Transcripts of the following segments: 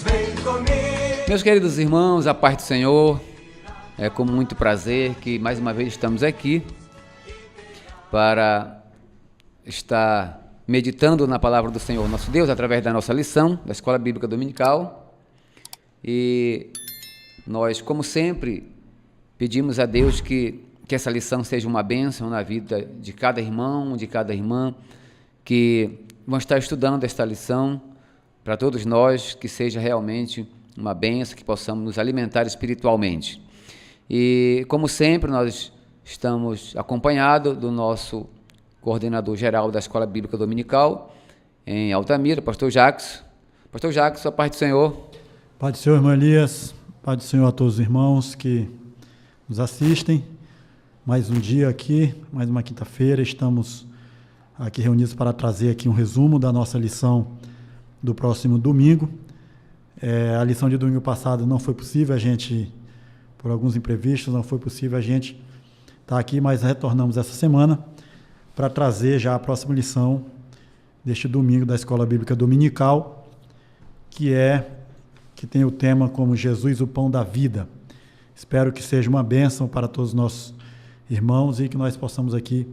vem comigo. Meus queridos irmãos, a paz do Senhor, é com muito prazer que mais uma vez estamos aqui para estar meditando na palavra do Senhor nosso Deus através da nossa lição da Escola Bíblica Dominical. E nós, como sempre, pedimos a Deus que essa lição seja uma bênção na vida de cada irmão, de cada irmã que vão estar estudando esta lição, para todos nós, que seja realmente uma bênção, que possamos nos alimentar espiritualmente. E, como sempre, nós estamos acompanhados do nosso coordenador geral da Escola Bíblica Dominical, em Altamira, pastor Jackson. Pastor Jackson, a paz do Senhor. Paz do Senhor, irmão Elias, paz do Senhor a todos os irmãos que nos assistem. Mais um dia aqui, mais uma quinta-feira, estamos aqui reunidos para trazer aqui um resumo da nossa lição do próximo domingo. A lição de domingo passado não foi possível, por alguns imprevistos, não foi possível a gente estar aqui, mas retornamos essa semana para trazer já a próxima lição deste domingo da Escola Bíblica Dominical, que tem o tema como Jesus, o Pão da Vida. Espero que seja uma bênção para todos os nossos irmãos e que nós possamos aqui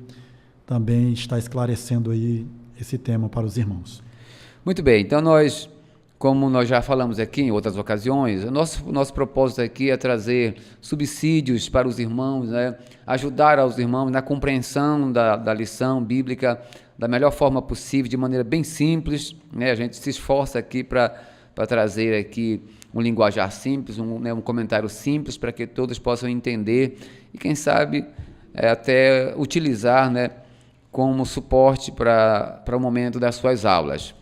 também estar esclarecendo aí esse tema para os irmãos. Muito bem, então como nós já falamos aqui em outras ocasiões, o nosso propósito aqui é trazer subsídios para os irmãos, né? Ajudar aos irmãos na compreensão da lição bíblica da melhor forma possível, de maneira bem simples, né? A gente se esforça aqui para trazer aqui um linguajar simples, um comentário simples, para que todos possam entender e, quem sabe, até utilizar, né, como suporte para o momento das suas aulas.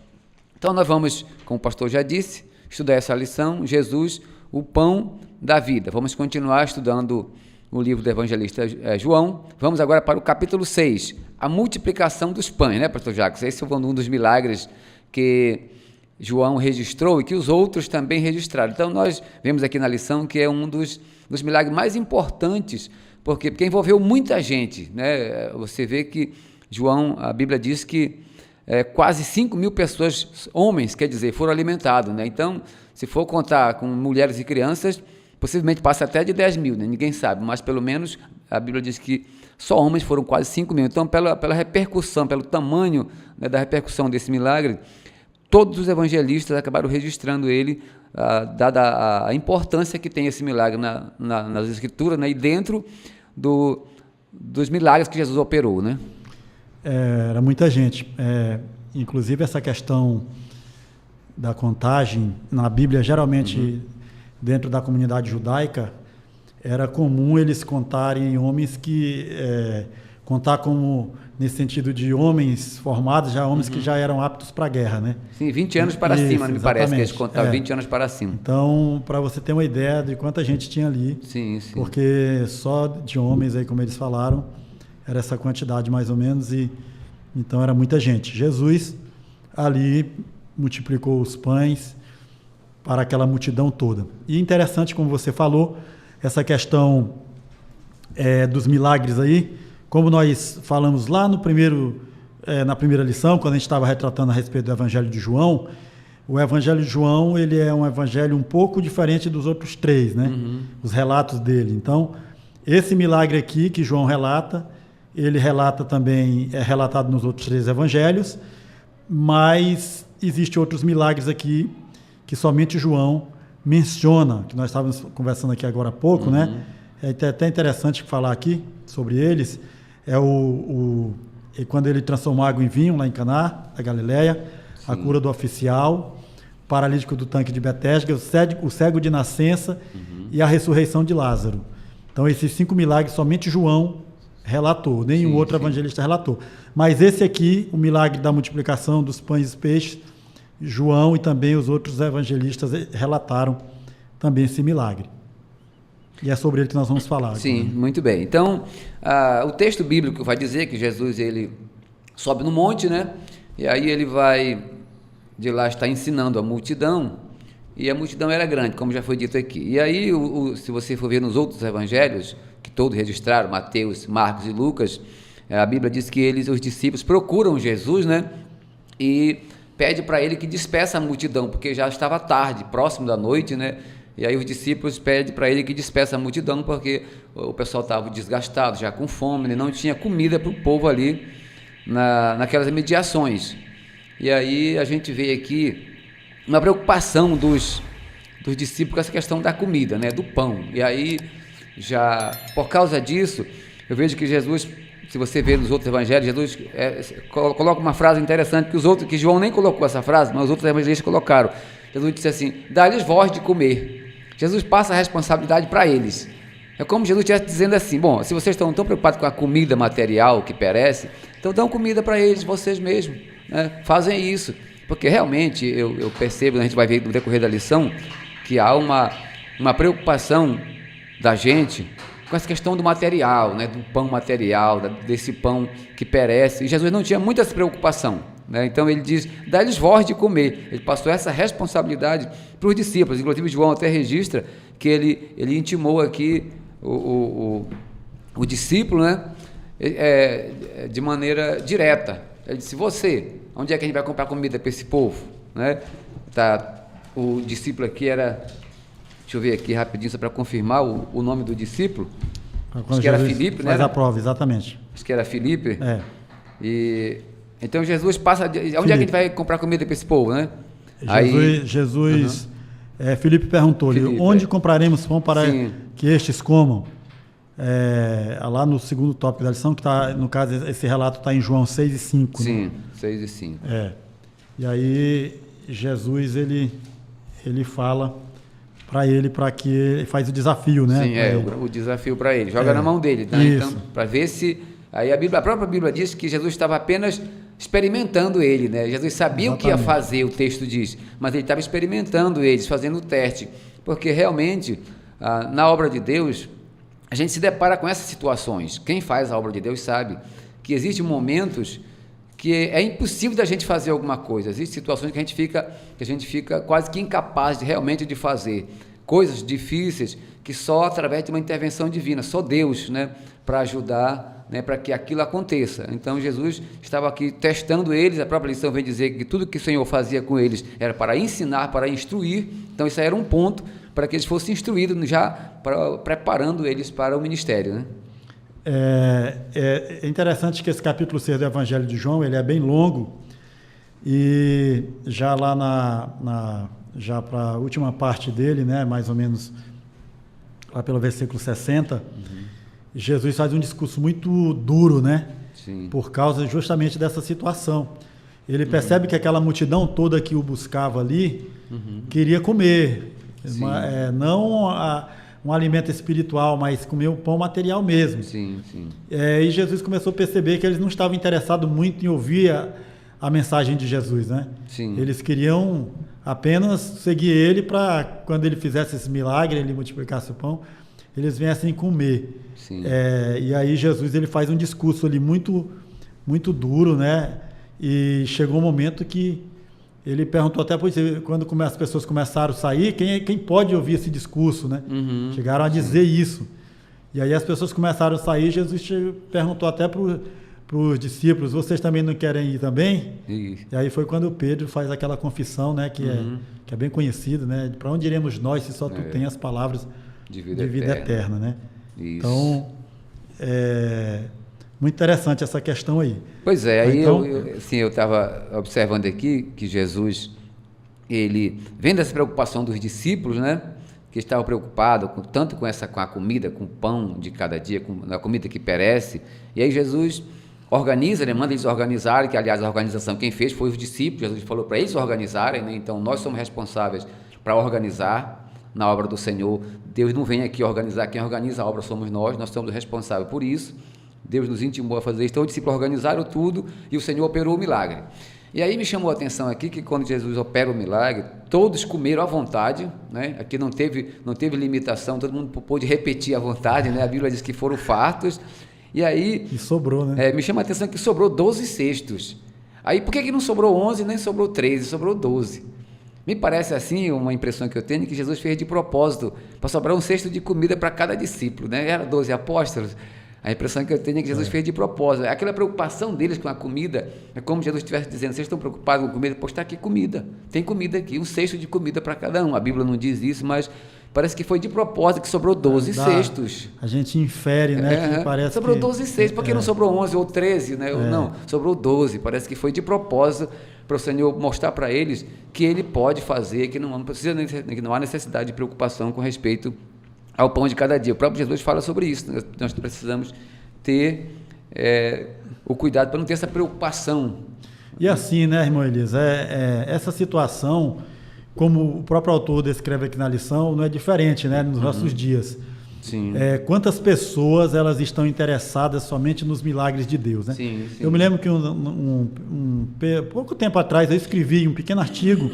Então nós vamos, como o pastor já disse, estudar essa lição, Jesus, o Pão da Vida. Vamos continuar estudando o livro do evangelista João. Vamos agora para o capítulo 6, a multiplicação dos pães, né, pastor Jacques? Esse é um dos milagres que João registrou e que os outros também registraram. Então nós vemos aqui na lição que é um dos milagres mais importantes, porque envolveu muita gente, né? Você vê que João, a Bíblia diz que quase 5.000 pessoas, homens, quer dizer, foram alimentados, né? Então, se for contar com mulheres e crianças, possivelmente passa até de 10.000, né? Ninguém sabe, mas pelo menos a Bíblia diz que só homens foram quase 5.000. Então, pela repercussão, pelo tamanho, né, da repercussão desse milagre, todos os evangelistas acabaram registrando ele, dada a importância que tem esse milagre nas Escrituras, né, e dentro dos milagres que Jesus operou, né? Era muita gente. Inclusive, essa questão da contagem, na Bíblia, geralmente, dentro da comunidade judaica, era comum eles contarem homens contar como, nesse sentido de homens formados, já homens que já eram aptos para a guerra, né? Sim, 20 anos para cima, me parece que eles contavam 20 anos para cima. Então, para você ter uma ideia de quanta gente tinha ali, sim. Porque só de homens, aí, como eles falaram, era essa quantidade mais ou menos, e então era muita gente. Jesus ali multiplicou os pães para aquela multidão toda. E interessante, como você falou, essa questão dos milagres aí, como nós falamos lá na primeira lição, quando a gente estava retratando a respeito do Evangelho de João, o Evangelho de João, ele é um evangelho um pouco diferente dos outros três, né? Os relatos dele. Então, esse milagre aqui que João relata, ele relata também, é relatado nos outros três evangelhos, mas existem outros milagres aqui que somente João menciona, que nós estávamos conversando aqui agora há pouco, né? É até interessante falar aqui sobre eles. Quando ele transformou água em vinho lá em Caná, da Galileia, a cura do oficial, o paralítico do tanque de Betesda, o cego de nascença e a ressurreição de Lázaro. Então, esses 5 milagres somente João relatou, nenhum outro evangelista relatou. Mas esse aqui, o milagre da multiplicação dos pães e dos peixes, João e também os outros evangelistas relataram também esse milagre. E é sobre ele que nós vamos falar. Sim, agora. Muito bem. Então, o texto bíblico vai dizer que Jesus, ele sobe no monte, né? E aí ele vai, de lá está ensinando a multidão, e a multidão era grande, como já foi dito aqui. E aí, se você for ver nos outros evangelhos, que todos registraram, Mateus, Marcos e Lucas, a Bíblia diz que os discípulos procuram Jesus, né? E pede para ele que despeça a multidão, porque já estava tarde, próximo da noite, né? E aí os discípulos pedem para ele que despeça a multidão, porque o pessoal estava desgastado, já com fome, né? Não tinha comida para o povo ali naquelas imediações. E aí a gente vê aqui uma preocupação dos discípulos com essa questão da comida, né? Do pão. E aí, já por causa disso, eu vejo que Jesus, se você vê nos outros evangelhos, Jesus coloca uma frase interessante que João nem colocou essa frase, mas os outros evangelistas colocaram. Jesus disse assim: dá-lhes voz de comer. Jesus passa a responsabilidade para eles. É como Jesus estivesse dizendo assim: bom, se vocês estão tão preocupados com a comida material que perece, então dão comida para eles, vocês mesmos, né? Fazem isso, porque realmente eu percebo, a gente vai ver no decorrer da lição, que há uma preocupação da gente com essa questão do material, né? Do pão material, desse pão que perece. E Jesus não tinha muita essa preocupação, né? Então ele diz: dá-lhes voz de comer. Ele passou essa responsabilidade para os discípulos. Inclusive João até registra que ele intimou aqui o discípulo, né? De maneira direta. Ele disse: você, onde é que a gente vai comprar comida para esse povo, né? O discípulo aqui era, deixa eu ver aqui rapidinho só para confirmar o nome do discípulo. Acho que era Filipe, né? Faz a prova, exatamente. Acho que era Filipe. É. Então Jesus passa, onde é que a gente vai comprar comida para esse povo, né? Filipe perguntou-lhe: onde compraremos pão para Sim. que estes comam? Lá no segundo tópico da lição, que está, no caso, esse relato está em João 6 e 5. Sim, né? 6 e 5. E aí Jesus ele fala para que ele faz o desafio, né? Sim, o desafio para ele, joga na mão dele, né? Então, para ver se, aí a própria Bíblia diz que Jesus estava apenas experimentando ele, né? Jesus sabia o que ia fazer, o texto diz, mas ele estava experimentando eles, fazendo o teste, porque realmente na obra de Deus a gente se depara com essas situações. Quem faz a obra de Deus sabe que existem momentos que é impossível da gente fazer alguma coisa. Existem situações que a gente fica quase que incapaz realmente de fazer. Coisas difíceis que só através de uma intervenção divina, só Deus, né, para ajudar, né, para que aquilo aconteça. Então Jesus estava aqui testando eles. A própria lição vem dizer que tudo que o Senhor fazia com eles era para ensinar, para instruir. Então isso aí era um ponto para que eles fossem instruídos, já preparando eles para o ministério, né? É interessante que esse capítulo 6 do Evangelho de João, ele é bem longo, e já lá já para a última parte dele, né, mais ou menos lá pelo versículo 60, Jesus faz um discurso muito duro, né? Sim. Por causa justamente dessa situação. Ele percebe que aquela multidão toda que o buscava ali queria comer, não um alimento espiritual, mas comer o pão material mesmo. Sim, sim. E Jesus começou a perceber que eles não estavam interessados muito em ouvir a mensagem de Jesus, né? Sim. Eles queriam apenas seguir ele para, quando ele fizesse esse milagre, ele multiplicasse o pão, eles viessem comer. Sim. E aí Jesus ele faz um discurso ali muito, muito duro, né? E chegou um momento que ele perguntou até quando as pessoas começaram a sair, quem pode ouvir esse discurso, né? Chegaram a dizer isso. E aí as pessoas começaram a sair, Jesus perguntou até para os discípulos: vocês também não querem ir também? Isso. E aí foi quando Pedro faz aquela confissão, né? Que é bem conhecida, né? Para onde iremos nós se só tu tem as palavras de vida eterna, né? Isso. Então, muito interessante essa questão aí. Pois é, aí então, eu estava observando aqui que Jesus, ele, vendo essa preocupação dos discípulos, né, que estavam preocupados tanto com a comida, com o pão de cada dia, com a comida que perece, e aí Jesus organiza, né, manda eles organizarem, que aliás a organização quem fez foi os discípulos. Jesus falou para eles organizarem, né, então nós somos responsáveis para organizar na obra do Senhor. Deus não vem aqui organizar, quem organiza a obra somos nós somos responsáveis por isso. Deus nos intimou a fazer isso. Então os discípulos organizaram tudo e o Senhor operou o milagre. E aí me chamou a atenção aqui que quando Jesus opera o milagre, todos comeram à vontade, né? Aqui não teve limitação, todo mundo pôde repetir à vontade, né? A Bíblia diz que foram fartos. E aí... E sobrou, né? Me chama a atenção que sobrou 12 cestos. Aí por que não sobrou 11, nem sobrou 13, sobrou 12? Me parece assim, uma impressão que eu tenho, que Jesus fez de propósito, para sobrar um cesto de comida para cada discípulo, né? Era 12 apóstolos. A impressão que eu tenho é que Jesus fez de propósito. Aquela preocupação deles com a comida, é como Jesus estivesse dizendo, vocês estão preocupados com comida? Pois está aqui comida, tem comida aqui, um cesto de comida para cada um. A Bíblia não diz isso, mas parece que foi de propósito que sobrou 12 cestos. A gente infere, né? Que parece sobrou que, 12 cestos, porque não sobrou 11 ou 13, né? Não, sobrou 12. Parece que foi de propósito para o Senhor mostrar para eles que Ele pode fazer, que não há necessidade de preocupação com respeito ao pão de cada dia. O próprio Jesus fala sobre isso. Nós precisamos ter o cuidado para não ter essa preocupação. E assim, né, irmão Elias, essa situação, como o próprio autor descreve aqui na lição, não é diferente, né, nos nossos dias. Sim. Quantas pessoas elas estão interessadas somente nos milagres de Deus, né? Sim. Eu me lembro que pouco tempo atrás eu escrevi um pequeno artigo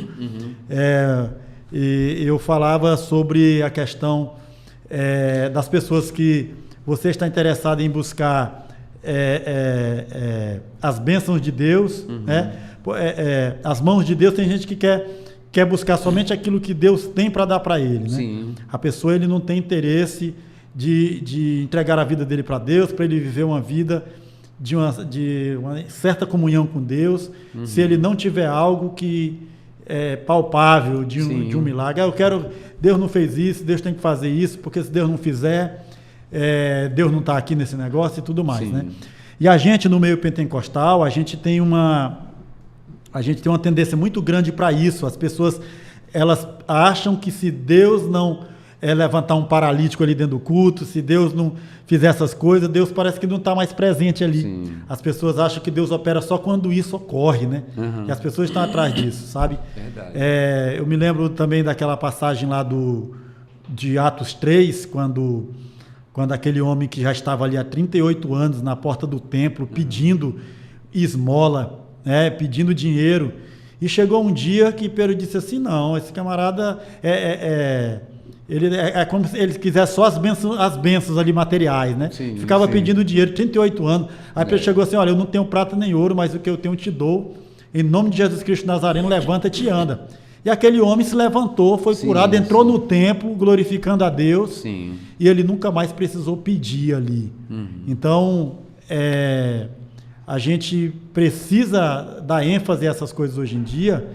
e eu falava sobre a questão das pessoas que você está interessado em buscar as bênçãos de Deus, né? As mãos de Deus. Tem gente que quer buscar somente aquilo que Deus tem para dar para ele, né? Sim. A pessoa, ele não tem interesse de entregar a vida dele para Deus, para ele viver uma vida de uma certa comunhão com Deus, se ele não tiver algo que é palpável de um milagre. Deus não fez isso, Deus tem que fazer isso, porque se Deus não fizer, Deus não está aqui nesse negócio e tudo mais, né? E a gente, no meio pentecostal, a gente tem uma tendência muito grande para isso. As pessoas, elas acham que se Deus não levantar um paralítico ali dentro do culto, se Deus não fizer essas coisas, Deus parece que não está mais presente ali. Sim. As pessoas acham que Deus opera só quando isso ocorre, né? E as pessoas estão atrás disso, sabe? Verdade. Eu me lembro também daquela passagem lá de Atos 3, quando aquele homem que já estava ali há 38 anos na porta do templo pedindo esmola, pedindo dinheiro, e chegou um dia que Pedro disse assim: não, esse camarada ele é como se ele quisesse só as bênçãos ali materiais, né? Sim, ficava pedindo dinheiro, 38 anos. Aí Pedro chegou assim: olha, eu não tenho prata nem ouro, mas o que eu tenho eu te dou. Em nome de Jesus Cristo Nazareno, levanta-te e anda. E aquele homem se levantou, foi curado, entrou no templo, glorificando a Deus. Sim. E ele nunca mais precisou pedir ali. Então, a gente precisa dar ênfase a essas coisas hoje em dia,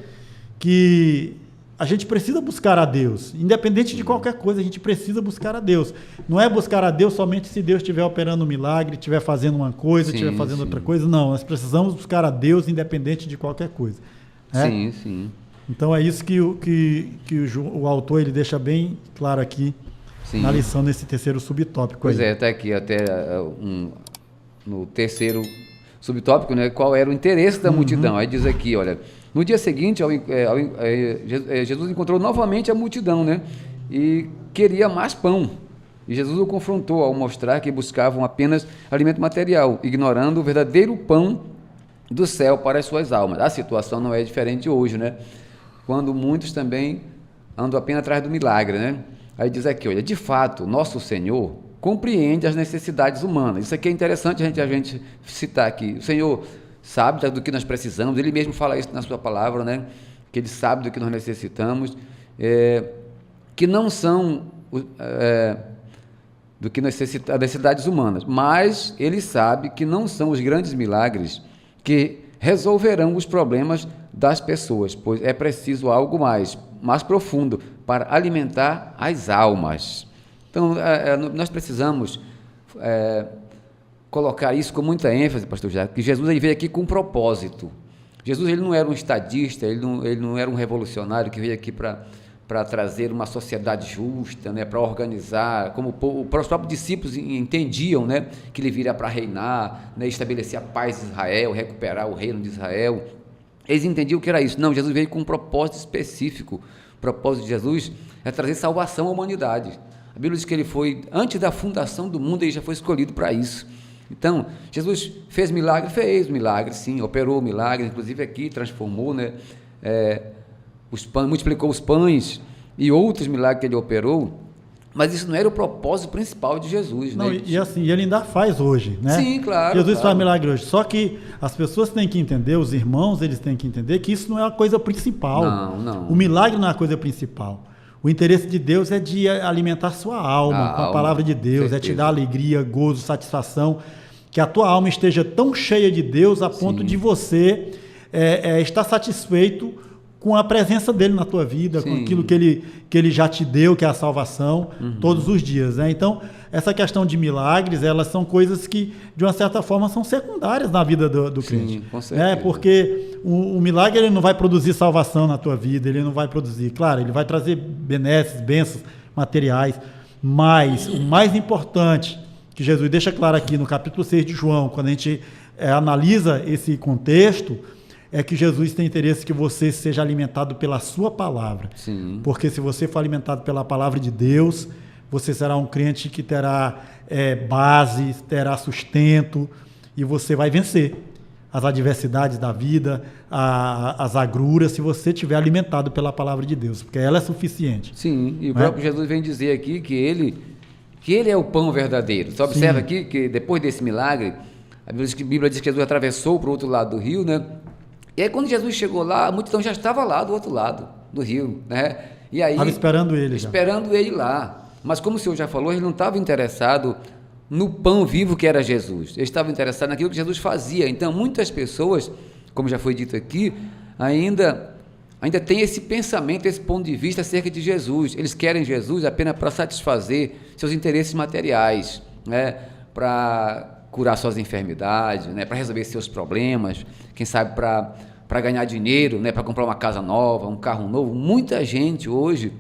que a gente precisa buscar a Deus. Independente de qualquer coisa, a gente precisa buscar a Deus. Não é buscar a Deus somente se Deus estiver operando um milagre, estiver fazendo uma coisa, estiver fazendo outra coisa. Não, nós precisamos buscar a Deus independente de qualquer coisa. Sim. Então é isso que o autor ele deixa bem claro aqui na lição, nesse terceiro subtópico. Pois está aqui no terceiro subtópico, né? Qual era o interesse da multidão? Aí diz aqui, olha, no dia seguinte, Jesus encontrou novamente a multidão, né? E queria mais pão. E Jesus o confrontou ao mostrar que buscavam apenas alimento material, ignorando o verdadeiro pão do céu para as suas almas. A situação não é diferente hoje, né? Quando muitos também andam apenas atrás do milagre, né? Aí diz aqui, olha, de fato, nosso Senhor compreende as necessidades humanas. Isso aqui é interessante a gente citar aqui. O Senhor sabe do que nós precisamos, Ele mesmo fala isso na sua palavra, né? Que Ele sabe do que nós necessitamos, que não são do que as necessidades humanas, mas Ele sabe que não são os grandes milagres que resolverão os problemas das pessoas, pois é preciso algo mais profundo para alimentar as almas. Então, nós precisamos colocar isso com muita ênfase, pastor Jacques, que Jesus ele veio aqui com um propósito. Jesus ele não era um estadista, ele não era um revolucionário que veio aqui para trazer uma sociedade justa, né, para organizar, como os próprios discípulos entendiam, né, que ele viria para reinar, né, estabelecer a paz em Israel, recuperar o reino de Israel. Eles entendiam que era isso. Não, Jesus veio com um propósito específico. O propósito de Jesus é trazer salvação à humanidade. A Bíblia diz que ele foi, antes da fundação do mundo, ele já foi escolhido para isso. Então, Jesus fez milagre, sim, operou milagres, inclusive aqui transformou, né, os pães, multiplicou os pães e outros milagres que ele operou, mas isso não era o propósito principal de Jesus. Não, né? E assim, ele ainda faz hoje, né? Sim, claro. Jesus faz milagre hoje, só que as pessoas têm que entender, os irmãos, eles têm que entender que isso não é a coisa principal. Não. O milagre não é a coisa principal. O interesse de Deus é de alimentar sua alma com a palavra de Deus, é te dar alegria, gozo, satisfação, que a tua alma esteja tão cheia de Deus a ponto de você estar satisfeito com a presença dele na tua vida, com aquilo que ele já te deu, que é a salvação, todos os dias, né? Então, essa questão de milagres, elas são coisas que, de uma certa forma, são secundárias na vida do crente. Com certeza. Porque o milagre ele não vai produzir salvação na tua vida, ele não vai produzir, claro, ele vai trazer benesses, bênçãos materiais, mas o mais importante, que Jesus deixa claro aqui no capítulo 6 de João, quando a gente analisa esse contexto, é que Jesus tem interesse que você seja alimentado pela sua palavra. Sim. Porque se você for alimentado pela palavra de Deus, você será um crente que terá base, terá sustento, e você vai vencer as adversidades da vida, as agruras, se você estiver alimentado pela palavra de Deus, porque ela é suficiente. Sim, e o próprio Jesus vem dizer aqui que ele é o pão verdadeiro. Você observa aqui que depois desse milagre, a Bíblia diz que Jesus atravessou para o outro lado do rio, né? E aí, quando Jesus chegou lá, a multidão já estava lá do outro lado do rio, né? E aí, estava esperando ele lá. Mas como o senhor já falou, ele não estava interessado no pão vivo que era Jesus. Ele estava interessado naquilo que Jesus fazia. Então, muitas pessoas, como já foi dito aqui, ainda têm esse pensamento, esse ponto de vista acerca de Jesus. Eles querem Jesus apenas para satisfazer seus interesses materiais, né? Para curar suas enfermidades, né? Para resolver seus problemas, quem sabe para ganhar dinheiro, né? Para comprar uma casa nova, um carro novo. Muita gente hoje,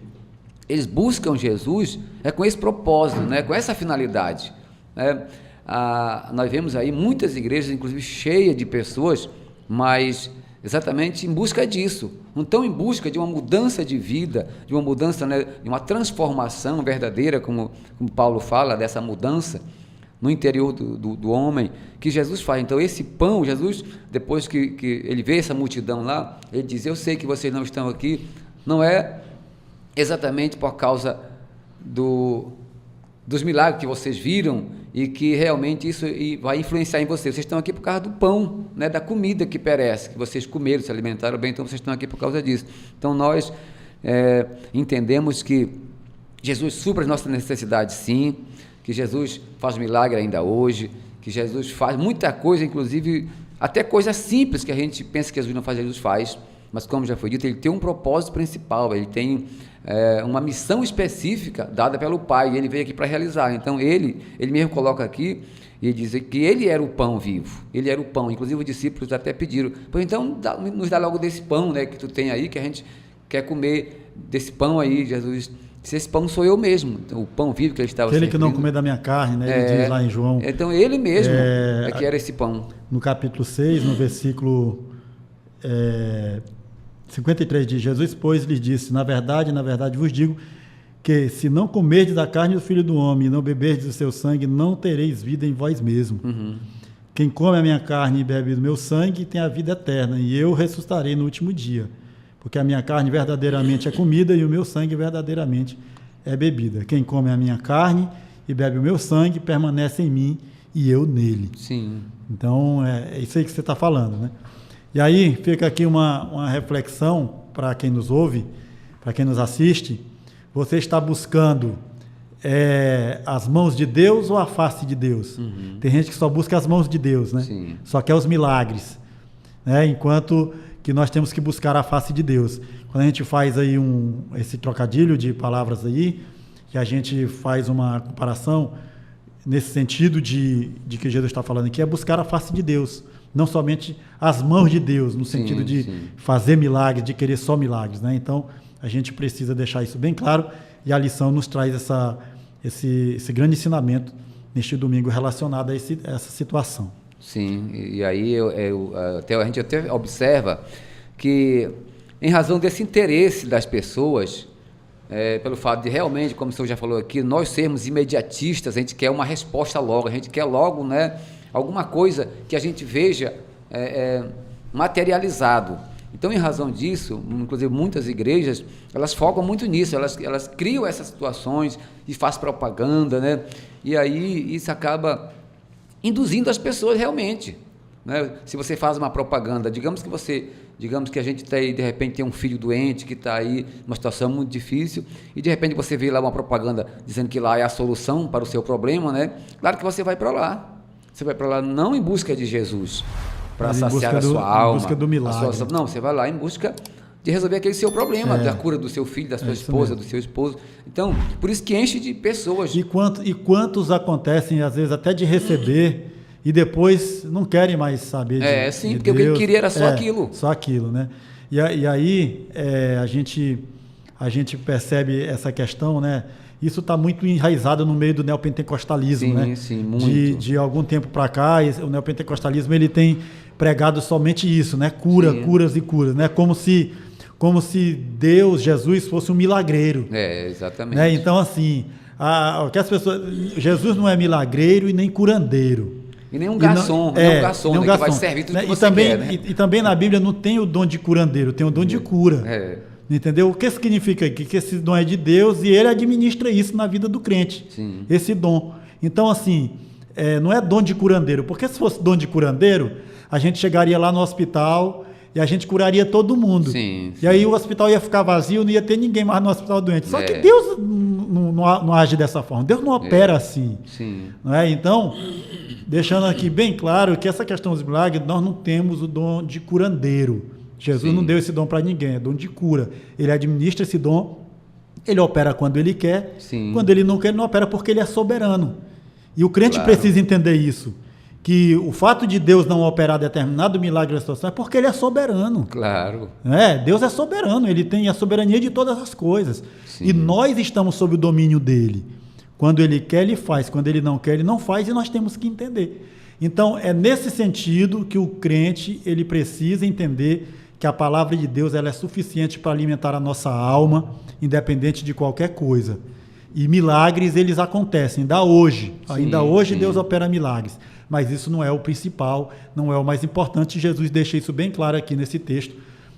eles buscam Jesus com esse propósito, né? Com essa finalidade, né? Nós vemos aí muitas igrejas, inclusive cheias de pessoas, mas exatamente em busca disso, não estão em busca de uma mudança de vida, de uma mudança, né? De uma transformação verdadeira, como Paulo fala, dessa mudança no interior do homem, que Jesus faz. Então esse pão, Jesus, depois que ele vê essa multidão lá, ele diz: eu sei que vocês não estão aqui, não é exatamente por causa dos milagres que vocês viram e que realmente isso vai influenciar em vocês estão aqui por causa do pão, né, da comida que perece, que vocês comeram, se alimentaram bem, então vocês estão aqui por causa disso. Então nós entendemos que Jesus supre as nossas necessidades, sim, que Jesus faz milagre ainda hoje, que Jesus faz muita coisa, inclusive até coisas simples que a gente pensa que Jesus não faz, Jesus faz, mas como já foi dito, ele tem um propósito principal, ele tem uma missão específica dada pelo Pai, e ele veio aqui para realizar. Então ele mesmo coloca aqui e diz que ele era o pão vivo, ele era o pão. Inclusive os discípulos até pediram: pois então nos dá logo desse pão, né, que tu tem aí, que a gente quer comer desse pão aí. Jesus: se esse pão sou eu mesmo, então, o pão vivo que ele estava aquele servindo. Que não comer da minha carne, né? Ele diz lá em João. Então ele mesmo que era esse pão. No capítulo 6, no versículo 53 diz: Jesus, pois, lhes disse: na verdade vos digo que se não comerdes da carne do Filho do Homem e não beberdes do seu sangue, não tereis vida em vós mesmo. Quem come a minha carne e bebe do meu sangue tem a vida eterna, e eu ressuscitarei no último dia. Porque a minha carne verdadeiramente é comida e o meu sangue verdadeiramente é bebida. Quem come a minha carne e bebe o meu sangue permanece em mim e eu nele. Sim. Então, é isso aí que você está falando, né? E aí fica aqui uma reflexão para quem nos ouve, para quem nos assiste. Você está buscando as mãos de Deus ou a face de Deus? Tem gente que só busca as mãos de Deus, né? Sim. Só quer os milagres, né? Enquanto que nós temos que buscar a face de Deus. Quando a gente faz aí esse trocadilho de palavras aí, que a gente faz uma comparação nesse sentido de que Jesus está falando aqui, é buscar a face de Deus, não somente as mãos de Deus, no sentido de fazer milagres, de querer só milagres, né? Então, a gente precisa deixar isso bem claro, e a lição nos traz esse grande ensinamento neste domingo relacionado a essa situação. Sim, e aí a gente até observa que, em razão desse interesse das pessoas, pelo fato de realmente, como o senhor já falou aqui, nós sermos imediatistas, a gente quer uma resposta logo, a gente quer logo, né, alguma coisa que a gente veja materializado. Então, em razão disso, inclusive muitas igrejas, elas focam muito nisso, elas criam essas situações e fazem propaganda, né? E aí isso acaba induzindo as pessoas realmente, né? Se você faz uma propaganda, digamos que você Digamos que a gente de repente tem um filho doente que está aí numa situação muito difícil e de repente você vê lá uma propaganda dizendo que lá é a solução para o seu problema, né? Claro que você vai para lá. Você vai para lá não em busca de Jesus, para saciar a sua alma. Em busca do milagre. Não, você vai lá em busca de resolver aquele seu problema, da cura do seu filho, da sua esposa, do seu esposo. Então, por isso que enche de pessoas. E quantos acontecem, às vezes, até de receber e depois não querem mais saber de porque Deus. o que ele queria era só aquilo. Só aquilo, né? E aí a gente percebe essa questão, né? Isso está muito enraizado no meio do neopentecostalismo, né? Sim, muito. De algum tempo para cá, o neopentecostalismo ele tem pregado somente isso, né? Curas e curas, né? Como se Deus, Jesus, fosse um milagreiro. Exatamente. Né? Então, assim, que as pessoas, Jesus não é milagreiro e nem curandeiro. E nem um garçom, que vai servir tudo que você quer, né? E também na Bíblia não tem o dom de curandeiro, tem o dom de cura. Entendeu? O que significa aqui? Que esse dom é de Deus e ele administra isso na vida do crente. Sim. Esse dom. Então, assim, não é dom de curandeiro, porque se fosse dom de curandeiro, a gente chegaria lá no hospital e a gente curaria todo mundo. Sim. E aí o hospital ia ficar vazio, não ia ter ninguém mais no hospital doente. Só que Deus não age dessa forma. Deus não opera assim. Sim. Não é? Então, deixando aqui bem claro que essa questão dos milagres, nós não temos o dom de curandeiro. Jesus não deu esse dom para ninguém, é dom de cura. Ele administra esse dom, ele opera quando ele quer, quando ele não quer, ele não opera porque ele é soberano. E o crente precisa entender isso, que o fato de Deus não operar determinado milagre na situação é porque ele é soberano. Claro. Deus é soberano, ele tem a soberania de todas as coisas. Sim. E nós estamos sob o domínio dele. Quando ele quer, ele faz. Quando ele não quer, ele não faz, e nós temos que entender. Então, é nesse sentido que o crente ele precisa entender que a palavra de Deus ela é suficiente para alimentar a nossa alma, independente de qualquer coisa. E milagres, eles acontecem, ainda hoje Deus opera milagres, mas isso não é o principal, não é o mais importante. Jesus deixa isso bem claro aqui nesse texto,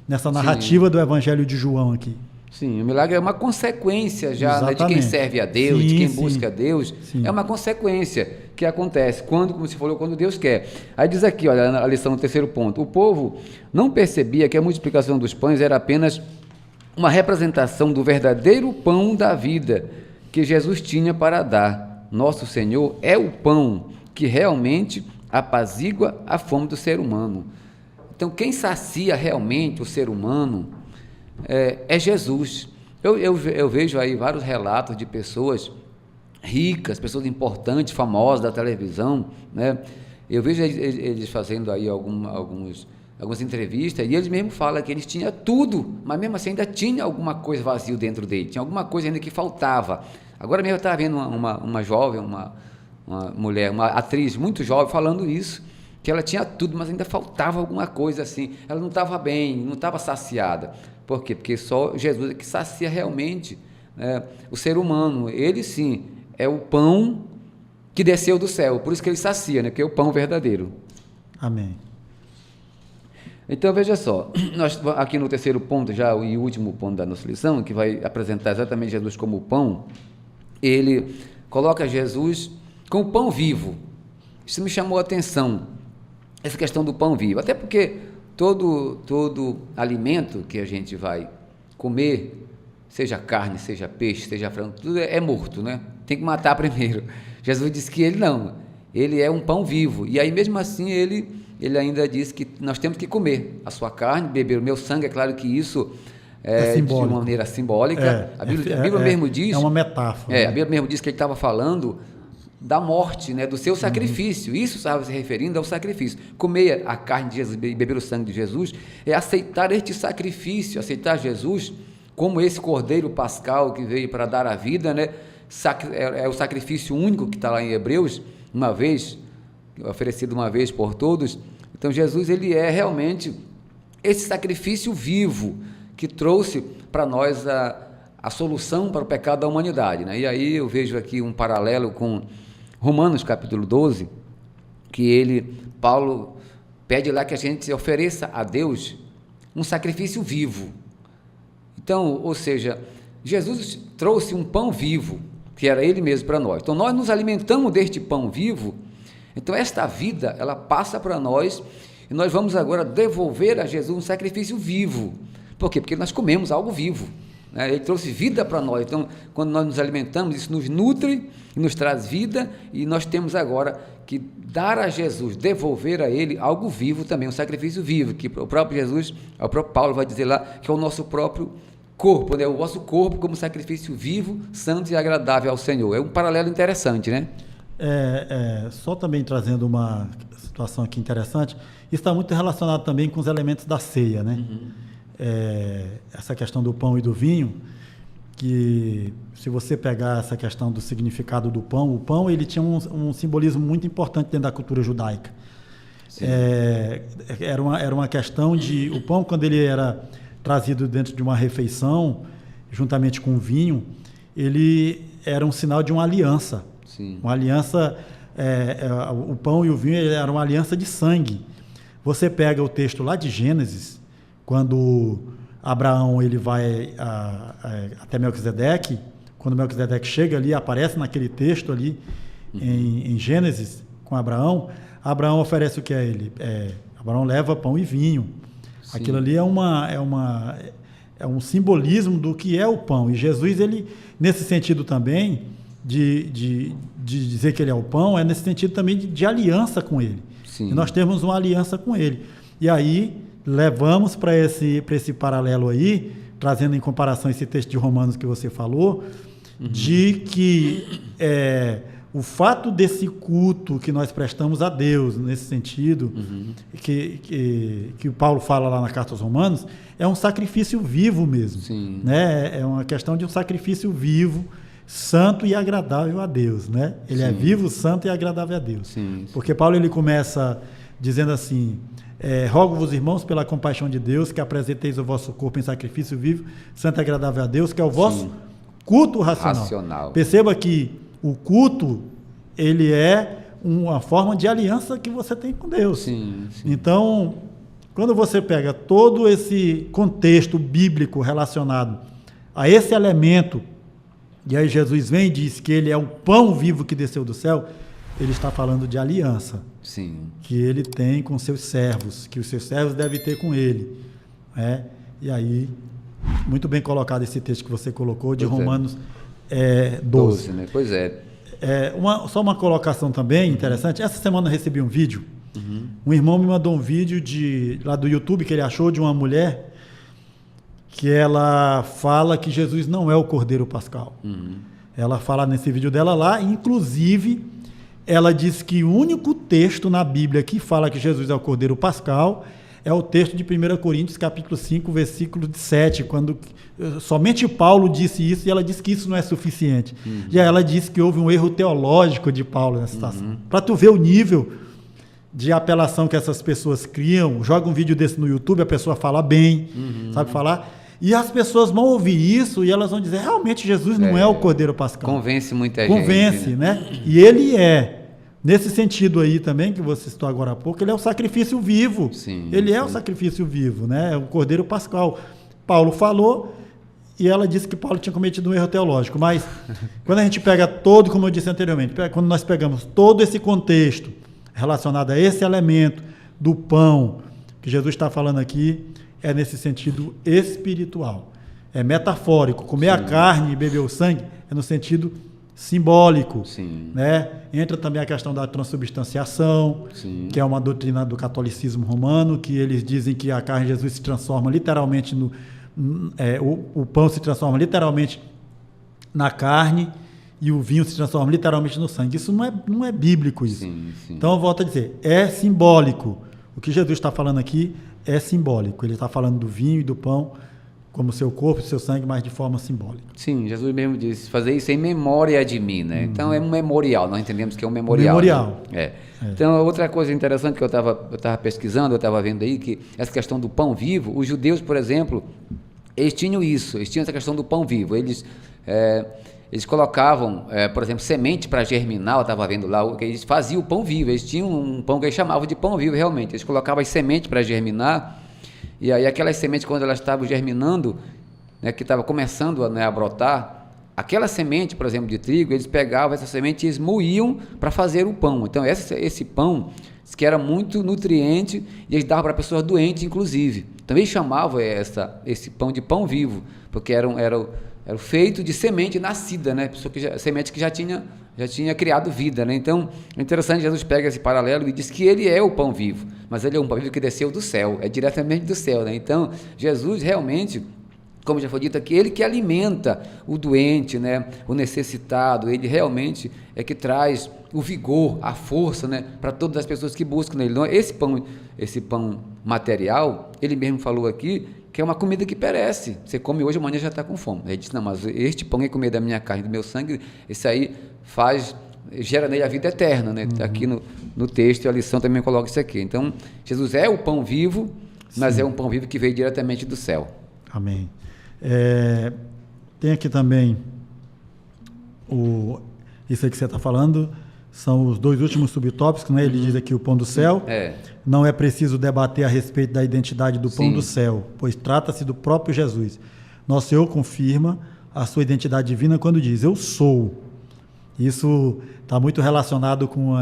nessa narrativa do Evangelho de João aqui. Sim, o milagre é uma consequência já, né, de quem serve a Deus, de quem busca a Deus. É uma consequência que acontece quando, como você falou, quando Deus quer. Aí diz aqui, olha, a lição do terceiro ponto. O povo não percebia que a multiplicação dos pães era apenas uma representação do verdadeiro pão da vida que Jesus tinha para dar. Nosso Senhor é o pão que realmente apazigua a fome do ser humano. Então, quem sacia realmente o ser humano é Jesus. Eu vejo aí vários relatos de pessoas ricas, pessoas importantes, famosas da televisão, né? Eu vejo eles fazendo aí algumas entrevistas e eles mesmos falam que eles tinham tudo, mas mesmo assim ainda tinha alguma coisa vazio dentro dele, tinha alguma coisa ainda que faltava. Agora mesmo eu estava vendo uma jovem, uma mulher, uma atriz muito jovem falando isso, que ela tinha tudo, mas ainda faltava alguma coisa assim, ela não estava bem, não estava saciada. Por quê? Porque só Jesus é que sacia realmente, né, o ser humano. Ele sim é o pão que desceu do céu, por isso que ele sacia, né, que é o pão verdadeiro. Amém. Então veja só, nós aqui no terceiro ponto já, e último ponto da nossa lição, que vai apresentar exatamente Jesus como o pão, ele coloca Jesus como pão vivo. Isso me chamou a atenção, essa questão do pão vivo, até porque todo alimento que a gente vai comer, seja carne, seja peixe, seja frango, tudo é morto, né? Tem que matar primeiro. Jesus disse que ele não, ele é um pão vivo, e aí mesmo assim ele ainda diz que nós temos que comer a sua carne, beber o meu sangue. É claro que isso é de uma maneira simbólica, a Bíblia mesmo diz... É uma metáfora. A Bíblia mesmo diz que ele estava falando da morte, né, do seu sacrifício. Isso estava se referindo ao sacrifício. Comer a carne de Jesus e beber o sangue de Jesus é aceitar este sacrifício, aceitar Jesus como esse cordeiro pascal que veio para dar a vida, né? É o sacrifício único que está lá em Hebreus, oferecido uma vez por todos. Então Jesus, ele é realmente esse sacrifício vivo que trouxe para nós a solução para o pecado da humanidade, né? E aí eu vejo aqui um paralelo com Romanos capítulo 12, que Paulo pede lá que a gente ofereça a Deus um sacrifício vivo. Então, ou seja, Jesus trouxe um pão vivo, que era ele mesmo para nós. Então nós nos alimentamos deste pão vivo. Então esta vida, ela passa para nós E nós vamos agora devolver a Jesus um sacrifício vivo. Por quê? Porque nós comemos algo vivo, né? Ele trouxe vida para nós. Então, quando nós nos alimentamos, isso nos nutre e nos traz vida, e nós temos agora que dar a Jesus, devolver a Ele algo vivo também, um sacrifício vivo, que o próprio Jesus, o próprio Paulo vai dizer lá, que é o nosso próprio corpo, né? O vosso corpo como sacrifício vivo, santo e agradável ao Senhor. É um paralelo interessante, né? Só também trazendo uma situação aqui interessante, isso está muito relacionado também com os elementos da ceia, né? Essa questão do pão e do vinho, que se você pegar essa questão do significado do pão, o pão ele tinha um simbolismo muito importante dentro da cultura judaica. Era uma questão de, o pão, quando ele era trazido dentro de uma refeição, juntamente com o vinho, ele era um sinal de uma aliança. Sim. Uma aliança, o pão e o vinho eram uma aliança de sangue. Você pega o texto lá de Gênesis, quando Abraão ele vai até Melquisedeque, quando Melquisedeque chega ali, aparece naquele texto ali, em Gênesis, com Abraão oferece o que a ele? Abraão leva pão e vinho. Sim. Aquilo ali é um simbolismo do que é o pão. E Jesus, ele, nesse sentido também, de dizer que ele é o pão, é nesse sentido também de aliança com ele. Sim. E nós temos uma aliança com ele. E aí, levamos para esse paralelo aí, trazendo em comparação esse texto de Romanos que você falou, de que o fato desse culto que nós prestamos a Deus, nesse sentido, que o Paulo fala lá na carta aos Romanos, é um sacrifício vivo mesmo. Sim. Né? É uma questão de um sacrifício vivo, santo e agradável a Deus. Né? Ele Sim. é vivo, santo e agradável a Deus. Sim. Porque Paulo ele começa dizendo assim: rogo-vos, irmãos, pela compaixão de Deus, que apresenteis o vosso corpo em sacrifício vivo, santo e agradável a Deus, que é o vosso culto racional. Perceba que o culto, ele é uma forma de aliança que você tem com Deus. Sim, sim. Então, quando você pega todo esse contexto bíblico relacionado a esse elemento, e aí Jesus vem e diz que ele é o pão vivo que desceu do céu, ele está falando de aliança. Sim. Que ele tem com seus servos, que os seus servos devem ter com ele. E aí, muito bem colocado esse texto que você colocou, de Romanos 12. Né? Pois é. Só uma colocação também interessante. Essa semana eu recebi um vídeo. Um irmão me mandou um vídeo lá do YouTube que ele achou, de uma mulher que ela fala que Jesus não é o Cordeiro Pascal. Ela fala nesse vídeo dela lá, inclusive ela diz que o único texto na Bíblia que fala que Jesus é o Cordeiro Pascal é o texto de 1 Coríntios, capítulo 5, versículo 7, quando somente Paulo disse isso, e ela disse que isso não é suficiente. E aí ela disse que houve um erro teológico de Paulo nessa situação. Para tu ver o nível de apelação que essas pessoas criam, joga um vídeo desse no YouTube, a pessoa fala bem, sabe falar, e as pessoas vão ouvir isso e elas vão dizer, realmente Jesus não é o Cordeiro Pascal. Convence muita gente. Convence, né? E ele nesse sentido aí também, que você citou agora há pouco, ele é o sacrifício vivo. Sim, ele é o sacrifício vivo, né? É o Cordeiro Pascal. Paulo falou e ela disse que Paulo tinha cometido um erro teológico, mas quando a gente pega todo, como eu disse anteriormente, quando nós pegamos todo esse contexto relacionado a esse elemento do pão que Jesus está falando aqui, é nesse sentido espiritual. É metafórico. Comer a carne e beber o sangue é no sentido simbólico. Sim. Né? Entra também a questão da transubstanciação, que é uma doutrina do catolicismo romano, que eles dizem que a carne de Jesus se transforma literalmente o pão se transforma literalmente na carne e o vinho se transforma literalmente no sangue. Isso não é bíblico isso. Sim. Então eu volto a dizer, é simbólico. O que Jesus está falando aqui é simbólico. Ele está falando do vinho e do pão como seu corpo e seu sangue, mas de forma simbólica. Sim, Jesus mesmo disse, fazer isso em memória de mim, né? Então é um memorial, nós entendemos que é um memorial. Né? Então, outra coisa interessante que eu estava pesquisando, eu estava vendo aí, que essa questão do pão vivo, os judeus, por exemplo, eles tinham essa questão do pão vivo. Eles colocavam, por exemplo, semente para germinar, eu estava vendo lá, que eles faziam o pão vivo, eles tinham um pão que eles chamavam de pão vivo, realmente. Eles colocavam as sementes para germinar, e aí aquelas sementes, quando elas estavam germinando, né, que estava começando a brotar, aquela semente, por exemplo, de trigo, eles pegavam essa semente e eles moíam para fazer o pão. Então, esse pão que era muito nutriente e eles davam para pessoas doentes, inclusive. Também chamavam esse pão de pão vivo, porque era feito de semente nascida, né? Semente que já tinha criado vida, né? Então, é interessante, Jesus pega esse paralelo e diz que ele é o pão vivo, mas ele é um pão vivo que desceu do céu, é diretamente do céu, né? Então, Jesus realmente, como já foi dito aqui, ele que alimenta o doente, né, o necessitado, ele realmente é que traz o vigor, a força, né, para todas as pessoas que buscam nele. Então, esse pão material, ele mesmo falou aqui, que é uma comida que perece, você come hoje, amanhã já está com fome. Ele disse, não, mas este pão é comer da minha carne e do meu sangue, esse aí gera nele a vida eterna, né? Aqui no texto, a lição também coloca isso aqui. Então, Jesus é o pão vivo, mas é um pão vivo que veio diretamente do céu. Amém. Tem aqui também isso aí que você está falando, são os 2 últimos subtópicos, né? Ele diz aqui o pão do céu. Não é preciso debater a respeito da identidade do pão do céu, pois trata-se do próprio Jesus. Nosso Senhor confirma a sua identidade divina quando diz, eu sou. Isso está muito relacionado com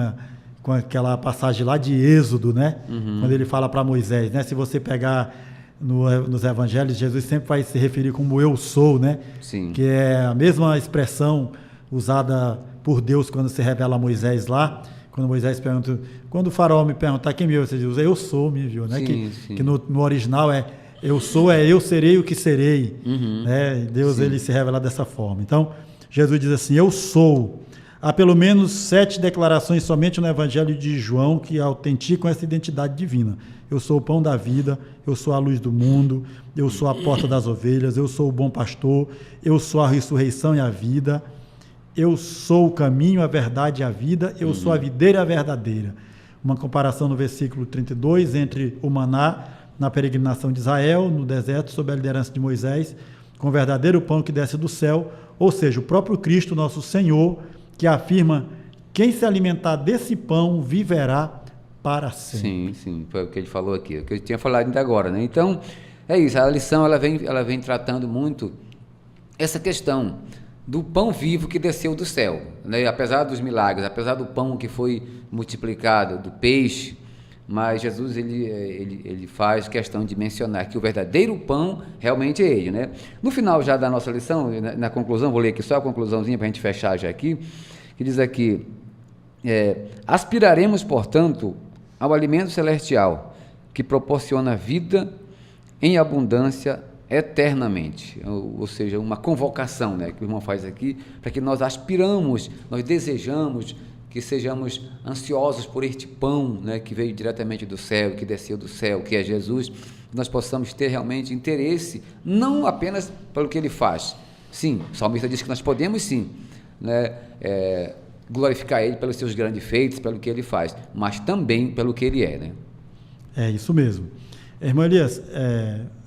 aquela passagem lá de Êxodo, né? Quando ele fala para Moisés, né? Se você pegar nos evangelhos, Jesus sempre vai se referir como eu sou, né? Sim. Que é a mesma expressão usada por Deus quando se revela a Moisés lá, quando Moisés pergunta, quando o faraó me perguntar quem me viu, você diz, eu sou, me viu, né? Sim. Que no original eu sou, eu serei o que serei, né? Deus, ele se revela dessa forma. Então, Jesus diz assim, eu sou. Há pelo menos 7 declarações somente no Evangelho de João que autenticam essa identidade divina. Eu sou o pão da vida, eu sou a luz do mundo, eu sou a porta das ovelhas, eu sou o bom pastor, eu sou a ressurreição e a vida, eu sou o caminho, a verdade e a vida, eu sou a videira verdadeira. Uma comparação no versículo 32 entre o maná na peregrinação de Israel, no deserto, sob a liderança de Moisés, com o verdadeiro pão que desce do céu, ou seja, o próprio Cristo, nosso Senhor, que afirma, quem se alimentar desse pão viverá para sempre. Sim, foi o que ele falou aqui, o que eu tinha falado ainda agora, né? Então, é isso, a lição ela vem tratando muito essa questão do pão vivo que desceu do céu, né? Apesar dos milagres, apesar do pão que foi multiplicado, do peixe, mas Jesus ele faz questão de mencionar que o verdadeiro pão realmente é ele, né? No final já da nossa lição, na conclusão, vou ler aqui só a conclusãozinha para a gente fechar já aqui, que diz aqui, aspiraremos, portanto, ao alimento celestial, que proporciona vida em abundância eternamente, ou seja, uma convocação, né, que o irmão faz aqui, para que nós aspiramos, nós desejamos, que sejamos ansiosos por este pão, né, que veio diretamente do céu, que desceu do céu, que é Jesus, que nós possamos ter realmente interesse, não apenas pelo que ele faz. Sim, o salmista diz que nós podemos sim, né, glorificar ele pelos seus grandes feitos, pelo que ele faz, mas também pelo que ele é, né? É isso mesmo. Irmão Elias,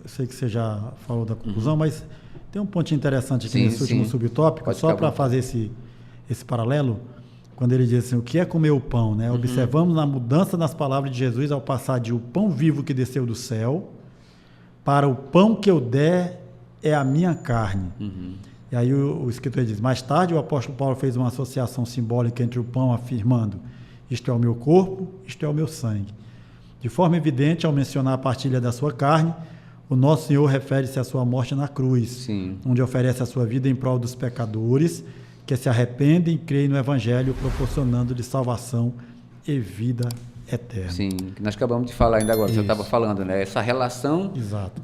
eu sei que você já falou da conclusão, mas tem um ponto interessante aqui nesse último subtópico, pode só para fazer esse paralelo, quando ele diz assim, o que é comer o pão, né? Observamos na mudança nas palavras de Jesus ao passar de o pão vivo que desceu do céu para o pão que eu der é a minha carne. E aí o escritor diz, mais tarde o apóstolo Paulo fez uma associação simbólica entre o pão, afirmando, isto é o meu corpo, isto é o meu sangue. De forma evidente, ao mencionar a partilha da sua carne, o nosso Senhor refere-se à sua morte na cruz, onde oferece a sua vida em prol dos pecadores, que se arrependem e creem no Evangelho, proporcionando-lhe salvação e vida eterna. Sim, que nós acabamos de falar ainda agora, você estava falando, né? Essa relação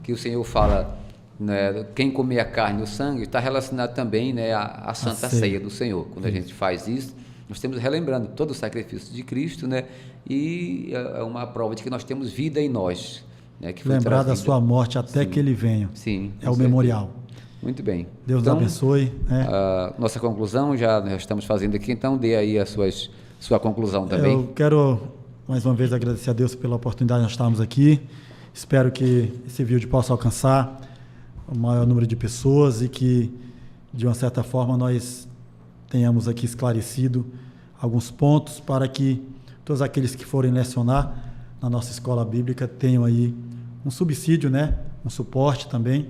que o Senhor fala, né? Quem comer a carne e o sangue, está relacionado também, né, à Santa Ceia do Senhor. Quando a gente faz isso, nós estamos relembrando todo o sacrifício de Cristo, né? E é uma prova de que nós temos vida em nós. Né? Que foi lembrar da sua morte até que ele venha. Sim, é o memorial. Muito bem. Deus então, abençoe. Né? A nossa conclusão já estamos fazendo aqui, então dê aí sua conclusão também. Eu quero mais uma vez agradecer a Deus pela oportunidade de nós estarmos aqui. Espero que esse vídeo possa alcançar o maior número de pessoas e que, de uma certa forma, nós tenhamos aqui esclarecido alguns pontos para que todos aqueles que forem lecionar na nossa escola bíblica tenham aí um subsídio, né? Um suporte também,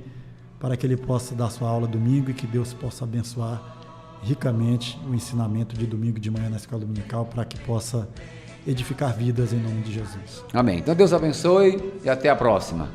para que ele possa dar sua aula domingo e que Deus possa abençoar ricamente o ensinamento de domingo de manhã na escola dominical, para que possa edificar vidas em nome de Jesus. Amém. Então Deus abençoe e até a próxima.